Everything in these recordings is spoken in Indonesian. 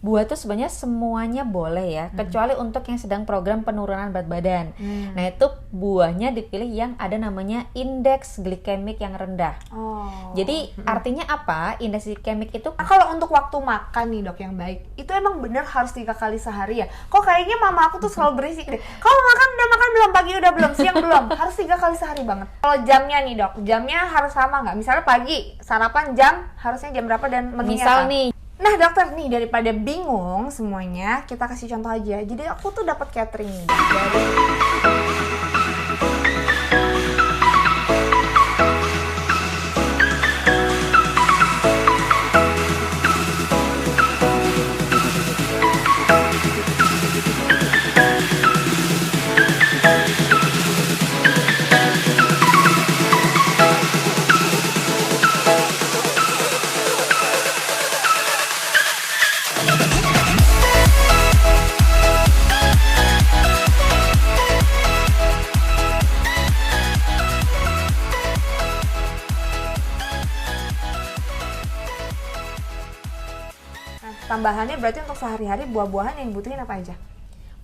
Buah tuh sebenarnya semuanya boleh ya, kecuali untuk yang sedang program penurunan berat badan. Nah itu buahnya dipilih yang ada namanya indeks glikemik yang rendah. Jadi artinya apa? Indeks glikemik itu Nah, kalau untuk waktu makan nih dok yang baik, itu emang bener harus 3 kali sehari ya? Kok kayaknya mama aku tuh selalu berisik deh. Kalau makan udah makan belum, pagi udah belum, siang belum, harus 3 kali sehari banget. Kalau jamnya nih dok, jamnya harus sama nggak? Misalnya pagi sarapan jam harusnya jam berapa dan menunya misal apa? nih. Nah dokter nih, daripada bingung semuanya, kita kasih contoh aja. Jadi aku tuh dapat catering nih dari tambahannya. Berarti untuk sehari-hari buah-buahan yang dibutuhin apa aja?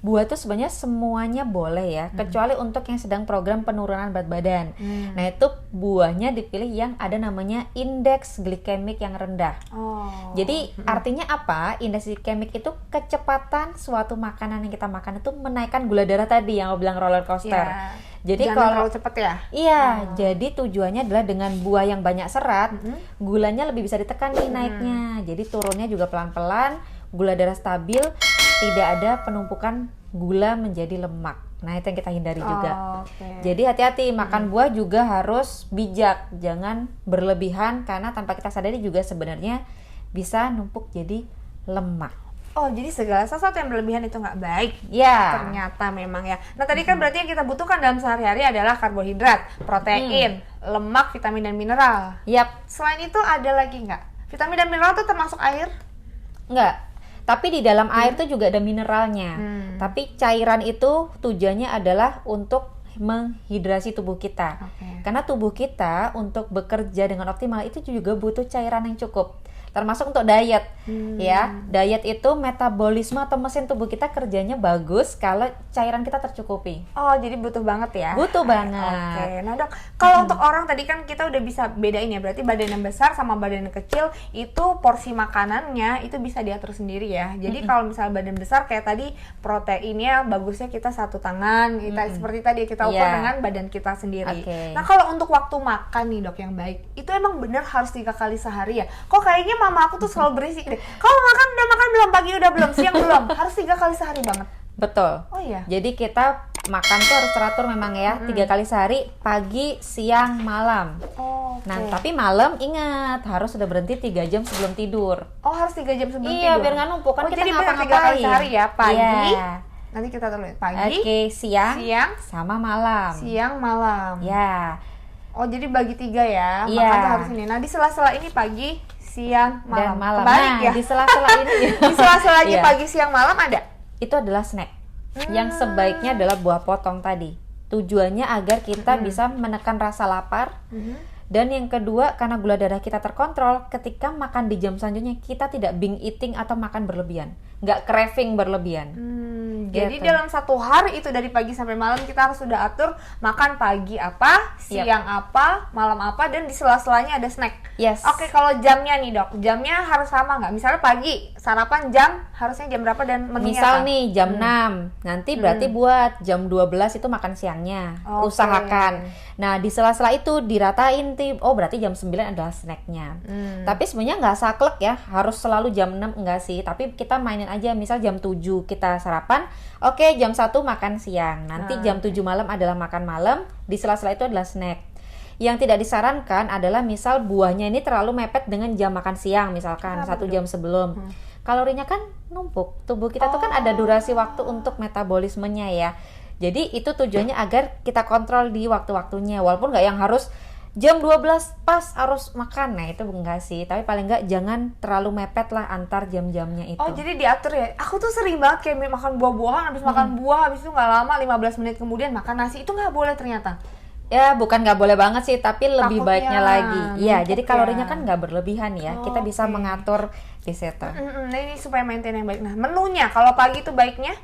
Buah tuh sebenarnya semuanya boleh ya, kecuali untuk yang sedang program penurunan berat badan. Nah itu buahnya dipilih yang ada namanya indeks glikemik yang rendah. Jadi artinya apa? Indeks glikemik itu kecepatan suatu makanan yang kita makan itu menaikkan gula darah tadi yang aku bilang roller coaster. Ya, Jadi jangan kalau terlalu cepet ya? Iya, jadi tujuannya adalah dengan buah yang banyak serat, gulanya lebih bisa ditekan nih naiknya. Jadi turunnya juga pelan-pelan, gula darah stabil, tidak ada penumpukan gula menjadi lemak. Nah, itu yang kita hindari juga. Jadi hati-hati, makan buah juga harus bijak, jangan berlebihan karena tanpa kita sadari juga sebenarnya bisa numpuk jadi lemak. Oh, jadi segala sesuatu yang berlebihan itu nggak baik. Ya. Ternyata memang ya. Nah, tadi kan berarti yang kita butuhkan dalam sehari-hari adalah karbohidrat, protein, lemak, vitamin dan mineral. Yap. Selain itu ada lagi nggak? Vitamin dan mineral itu termasuk air? Enggak. Tapi di dalam air tuh juga ada mineralnya. Tapi cairan itu tujuannya adalah untuk menghidrasi tubuh kita. Karena tubuh kita untuk bekerja dengan optimal itu juga butuh cairan yang cukup. Termasuk untuk diet, ya. Diet itu metabolisme atau mesin tubuh kita kerjanya bagus kalau cairan kita tercukupi. Oh, jadi butuh banget ya? Butuh banget. Oke, nah dok, kalau untuk orang tadi kan kita udah bisa bedain ya, berarti badan yang besar sama badan yang kecil itu porsi makanannya itu bisa diatur sendiri ya. Jadi kalau misalnya badan besar kayak tadi proteinnya bagusnya kita satu tangan, kita seperti tadi kita ukur dengan badan kita sendiri. Nah kalau untuk waktu makan nih dok yang baik, itu emang bener harus 3 kali sehari ya? Kok kayaknya mama aku tuh selalu berisik deh. Kalau makan udah makan belum, pagi udah belum, siang belum, harus 3 kali sehari banget. Betul. Oh iya. Jadi kita makan tuh harus teratur memang ya, 3 kali sehari, pagi, siang, malam. Nah, tapi malam ingat harus sudah berhenti 3 jam sebelum tidur. Oh, harus 3 jam sebelum tidur. Iya, biar nggak numpuk kan kita jadi benar 3 kali ngapa-ngapain. sehari ya, pagi. Iya. Nanti kita tulis pagi, siang, sama malam. Siang, malam. Ya. Oh, jadi bagi 3 ya. Iya. Makan tuh harus ini. Nah, di sela-sela ini pagi, siang, malam. Dan malam. Kebalik Nah, ya. di sela-sela ini. Di sela-selanya Iya. pagi, siang, malam ada. Itu adalah snack. Yang sebaiknya adalah buah potong tadi. Tujuannya agar kita bisa menekan rasa lapar. Dan yang kedua, karena gula darah kita terkontrol, ketika makan di jam selanjutnya kita tidak binge eating atau makan berlebihan, nggak craving berlebihan. Jadi dalam satu hari itu dari pagi sampai malam kita harus sudah atur makan pagi apa, siang apa, malam apa, dan di sela-selanya ada snack. Yes. Oke, kalau jamnya nih dok, jamnya harus sama nggak? Misalnya pagi sarapan jam harusnya jam berapa dan menunya Misal apa? nih jam 6, nanti berarti buat jam 12 itu makan siangnya. Usahakan. Nah, di sela-sela itu diratain oh berarti jam 9 adalah snacknya. Tapi sebenarnya nggak saklek ya, harus selalu jam 6 enggak sih. Tapi kita mainin aja, misal jam 7 kita sarapan, oke jam 1 makan siang. Nanti jam 7 malam adalah makan malam, di sela-sela itu adalah snack. Yang tidak disarankan adalah misal buahnya ini terlalu mepet dengan jam makan siang, misalkan 1 jam sebelum. Kalorinya kan numpuk. Tubuh kita tuh kan ada durasi waktu untuk metabolismenya ya. Jadi itu tujuannya agar kita kontrol di waktu-waktunya. Walaupun nggak yang harus jam 12 pas harus makan. Nah itu enggak sih. Tapi paling nggak jangan terlalu mepet lah antar jam-jamnya itu. Oh jadi diatur ya. Aku tuh sering banget kayak makan buah-buahan, habis makan buah, habis itu nggak lama 15 menit kemudian makan nasi. Itu nggak boleh ternyata. Ya, bukan nggak boleh banget sih, tapi lebih Takutnya baiknya lagi. Iya, numpuk jadi ya. kalorinya kan nggak berlebihan ya. Kita bisa Oke. mengatur di situ. Nah ini supaya maintain yang baik. Nah menunya kalau pagi itu baiknya?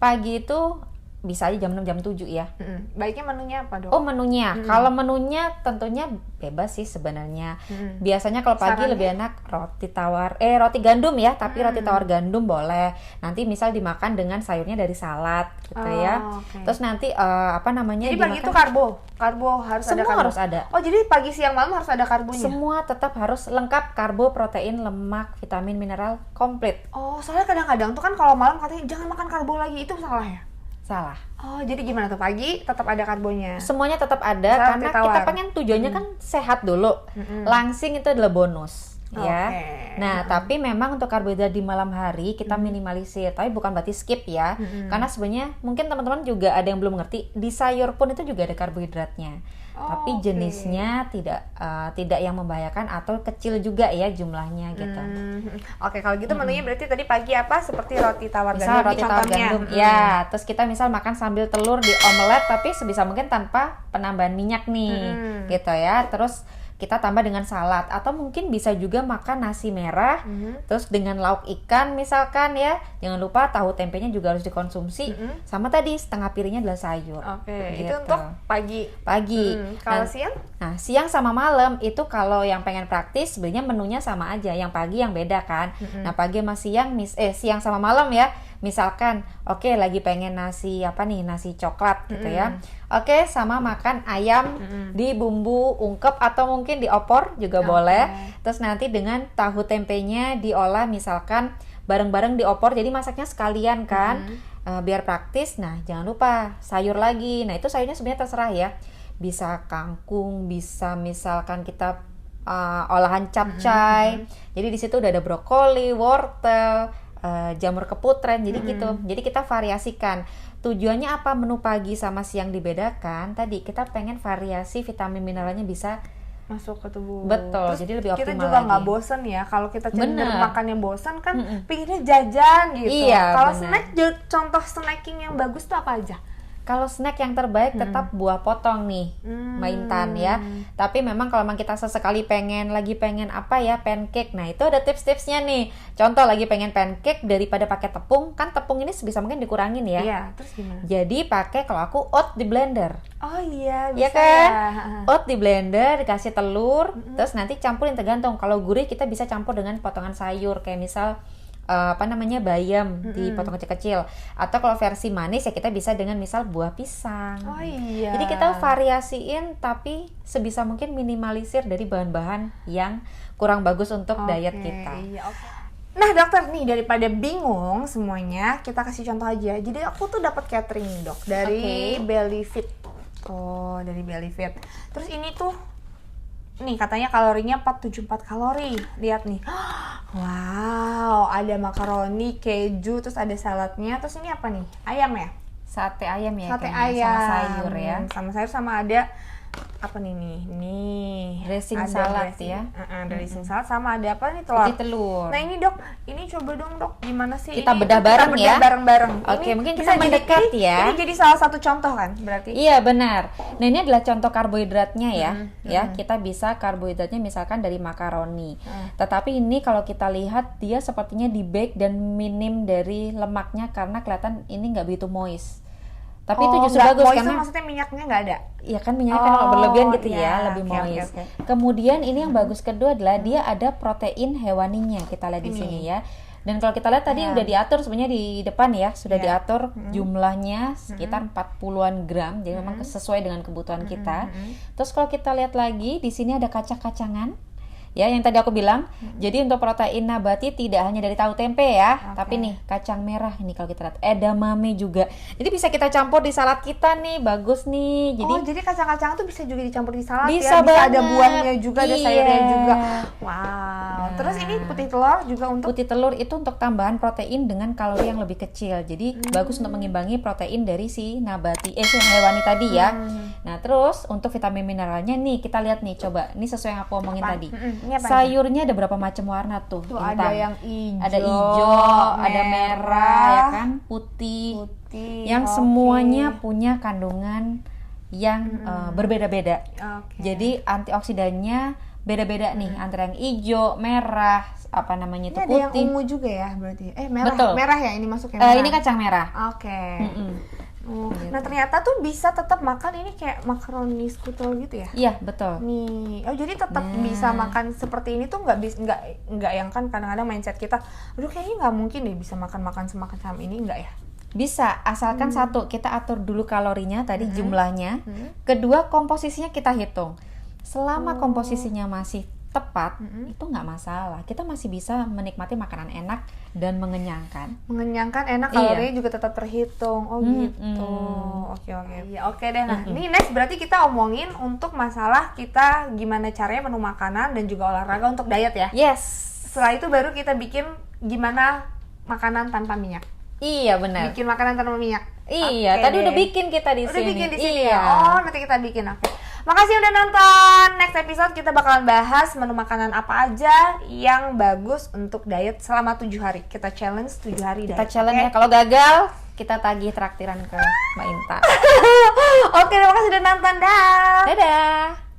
Pagi itu bisa aja jam 6, jam 7 ya. Baiknya menunya apa dok? Oh, menunya. Kalau menunya tentunya bebas sih sebenarnya. Biasanya kalau pagi Sarannya? lebih enak roti gandum ya, tapi roti tawar gandum boleh. Nanti misal dimakan dengan sayurnya dari salad gitu ya. Oke. Terus nanti Jadi pagi itu karbo harus ada Semua karbo. harus ada. Oh jadi pagi siang malam harus ada karbonya? Semua tetap harus lengkap, karbo, protein, lemak, vitamin, mineral komplit. Oh soalnya kadang-kadang tuh kan kalau malam katanya jangan makan karbo lagi, itu salah ya? Salah. Oh jadi gimana tuh pagi tetap ada karbonya? Semuanya tetap ada Misal karena roti kita tawar. pengen tujuannya kan sehat dulu. Langsing itu adalah bonus ya. Oke. Nah, tapi memang untuk karbohidrat di malam hari kita minimalisir, tapi bukan berarti skip ya. Karena sebenarnya mungkin teman-teman juga ada yang belum ngerti, di sayur pun itu juga ada karbohidratnya. Tapi oke. jenisnya tidak yang membahayakan atau kecil juga ya jumlahnya gitu. Oke kalau gitu menunya berarti tadi pagi apa? Seperti roti tawar Misal gandum roti ini tawar contohnya. gandum, ya. Terus kita misal makan sambil telur di omelet, tapi sebisa mungkin tanpa penambahan minyak nih, gitu ya. Terus kita tambah dengan salad, atau mungkin bisa juga makan nasi merah, terus dengan lauk ikan misalkan ya. Jangan lupa tahu tempenya juga harus dikonsumsi. Sama tadi setengah piringnya adalah sayur. Oke, Gitu. itu untuk pagi. Pagi. Kalau Nah, siang? Nah, siang sama malam itu kalau yang pengen praktis sebenarnya menunya sama aja. Yang pagi yang beda kan. Nah, pagi sama siang siang sama malam ya. Misalkan, oke lagi pengen nasi nasi coklat gitu ya. Oke, sama makan ayam di bumbu ungkep atau mungkin di opor juga boleh. Terus nanti dengan tahu tempenya diolah misalkan bareng-bareng di opor. Jadi masaknya sekalian kan. Biar praktis. Nah, jangan lupa sayur lagi. Nah, itu sayurnya sebenarnya terserah ya. Bisa kangkung, bisa misalkan kita olahan capcay. Jadi di situ udah ada brokoli, wortel, jamur keputren, jadi gitu. Jadi kita variasikan. Tujuannya apa menu pagi sama siang dibedakan? Tadi kita pengen variasi vitamin mineralnya bisa Masuk ke tubuh. Betul, Terus jadi lebih kita optimal juga nggak lagi. bosen ya. Kalau kita cenderung Bener. makannya bosen kan, pinginnya jajan gitu. Iya, Kalau bener. snack, contoh snacking yang bagus tuh apa aja? Kalau snack yang terbaik tetap buah potong nih, Maintan ya. Tapi memang kalau memang kita sesekali lagi pengen pancake. Nah, itu ada tips-tipsnya nih. Contoh lagi pengen pancake daripada pakai tepung, kan tepung ini sebisa mungkin dikurangin ya. Iya, terus gimana? Jadi pakai kalau aku oat di blender. Oh iya, Iya bisa kan? ya. Oat di blender, dikasih telur, terus nanti campurin tergantung. Kalau gurih kita bisa campur dengan potongan sayur kayak misal bayam dipotong kecil-kecil. Atau kalau versi manis ya kita bisa dengan misal buah pisang. Oh iya. Jadi kita variasiin tapi sebisa mungkin minimalisir dari bahan-bahan yang kurang bagus untuk diet kita. Iya, oke. Nah dokter nih daripada bingung semuanya kita kasih contoh aja. Jadi aku tuh dapat catering nih dok dari Belly Fit. Oh dari Belly Fit. Terus ini tuh nih katanya kalorinya 474 kalori. Lihat nih. Wow, ada makaroni, keju, terus ada saladnya. Terus ini apa nih? Ayam ya? Sate ayam ya, Sate kayaknya, ayam. sama sayur ya. Sama sayur sama ada apa nih? Dressing Ada salad dressing. ya. Dressing salad sama ada apa nih telur. Putih telur. Nah ini dok, ini coba dong dok, gimana sih? Kita ini bedah bareng ya. bareng-bareng. Oke, Ini mungkin bisa kita mendekat jadi, ya. Ini jadi salah satu contoh kan, berarti? Iya benar. Nah ini adalah contoh karbohidratnya ya. Ya kita bisa karbohidratnya misalkan dari makaroni. Tetapi ini kalau kita lihat dia sepertinya di bake dan minim dari lemaknya karena kelihatan ini nggak begitu moist. Tapi itu justru bagus moist karena maksudnya minyaknya nggak ada. ya kan minyaknya kan kalau berlebihan gitu iya. ya, lebih Oke, moist. oke. Kemudian ini yang bagus kedua adalah dia ada protein hewaninya. Kita lihat di sini ya. Dan kalau kita lihat tadi udah diatur sebenarnya di depan ya, sudah diatur jumlahnya sekitar 40-an gram. Jadi memang sesuai dengan kebutuhan kita. Terus kalau kita lihat lagi di sini ada kacang-kacangan. Ya, yang tadi aku bilang. Jadi untuk protein nabati tidak hanya dari tahu tempe ya, tapi nih kacang merah ini kalau kita lihat edamame juga. Jadi bisa kita campur di salad kita nih, bagus nih. Jadi Jadi kacang-kacang tuh bisa juga dicampur di salad Bisa ya, bisa ada banget. buahnya juga, ada sayurnya Iya. juga. Wow. Terus ini putih telur juga untuk putih telur itu untuk tambahan protein dengan kalori yang lebih kecil. Jadi bagus untuk mengimbangi protein dari si si hewani tadi ya. Nah, terus untuk vitamin mineralnya nih kita lihat nih, coba. Ini sesuai yang aku omongin tadi. Ini apa Sayurnya ada berapa macam warna tuh? Tuh Intan? ada yang hijau, ada hijau, ada merah, ya kan, putih. Yang oke. semuanya punya kandungan yang berbeda-beda. Oke. Jadi antioksidannya beda-beda nih, antara yang hijau, merah, apa namanya itu Ini ada putih. yang ungu juga ya berarti. Merah. Betul. Merah ya ini masuknya. Merah. Ini kacang merah. Oke. Mm-mm. Nah ternyata tuh bisa tetap makan ini kayak makaroni skutel gitu ya? Iya, betul. Nih, jadi tetap bisa makan seperti ini tuh nggak yang kan kadang-kadang mindset kita, aduh kayaknya nggak mungkin deh bisa makan semacam ini, nggak ya? Bisa, asalkan satu, kita atur dulu kalorinya tadi jumlahnya. Kedua, komposisinya kita hitung. Selama komposisinya masih tepat, itu nggak masalah. Kita masih bisa menikmati makanan enak dan mengenyangkan. Mengenyangkan, enak, kalorinya juga tetap terhitung. Oh gitu. Oke. Ya oke deh. Nah, ini next berarti kita omongin untuk masalah kita gimana caranya menu makanan dan juga olahraga untuk diet ya. Yes. Setelah itu baru kita bikin gimana makanan tanpa minyak. Iya, benar. Bikin makanan tanpa minyak. Iya, Oke tadi deh. udah bikin kita di Udah sini. bikin di sini Iya. ya. Oh, nanti kita bikin. Oke. Makasih udah nonton. Next episode kita bakalan bahas menu makanan apa aja yang bagus untuk diet selama 7 hari. Kita challenge 7 hari Kita diet. challenge oke? ya. Kalau gagal, kita tagih traktiran ke Mbak Inta. Oke, terima kasih udah nonton. Dah. Dadah.